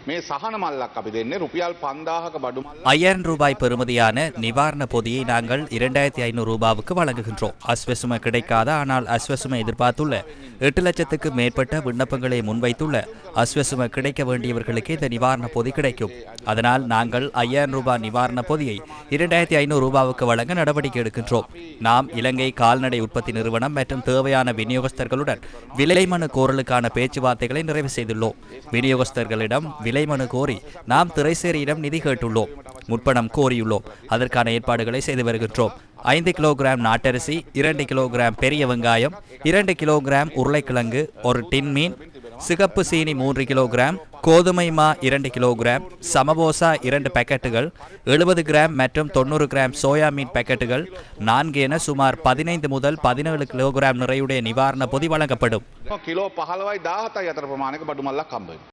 මේ සහන මල්ලක් අපි දෙන්නේ රුපියල් 5000ක බඩු මල්ල 5000 ரூபாய் பெறுமதியான நிவாரண பொதியை நாங்கள் 2500 ரூபாவுக்கு வழங்குகின்றோம். அஸ்வசுமை கிடைக்காத ஆனால் அஸ்வசுமை எதிர்பார்த்துள்ள 8 லட்சத்துக்கு மேற்பட்ட விண்ணப்பங்களை முன்வைத்துள்ள அஸ்வசுமை கிடைக்க வேண்டியவர்களுக்கு இந்த நிவாரண பொதி கிடைக்கும். அதனால் நாங்கள் 5000 ரூபாய் நிவாரண பொதியை 2500 ரூபாவுக்கு வழங்க நடவடிக்கை எடுக்கின்றோம். நாம் இலங்கை கால்நடை உற்பத்தி நிறுவனம் மற்றும் தேவையான விநியோகஸ்தர்களுடன் விலை மனு கோரலுக்கான பேச்சுவார்த்தைகளை நிறைவு செய்துள்ளோம். விநியோகஸ்தர்களிடம் விலை மனு கோரி நாம் திரைசேரியிடம் நிதி கேட்டுள்ளோம். முற்பணம் கோரியுள்ளோம். அதற்கான ஏற்பாடுகளை செய்து வருகின்றோம். 5 கிலோகிராம் நாட்டரிசி, 2 கிலோகிராம் பெரிய வெங்காயம், 2 கிலோகிராம் உருளைக்கிழங்கு, ஒரு டின் மீன், சிகப்பு சீனி 3 கிலோகிராம், கோதுமை மா 2 கிலோகிராம், சமபோசா 2 பாக்கெட்டுகள், 70 கிராம் மற்றும் 90 கிராம் சோயா மீட் பாக்கெட்டுகள் 4 என சுமார் 15 முதல் 17 கிலோகிராம் நிறையுடைய நிவாரண பொதி வழங்கப்படும். කිලෝ 15යි 17යි අතර ප්‍රමාණයක බඩු මල්ලක් හම්බ වෙනවා.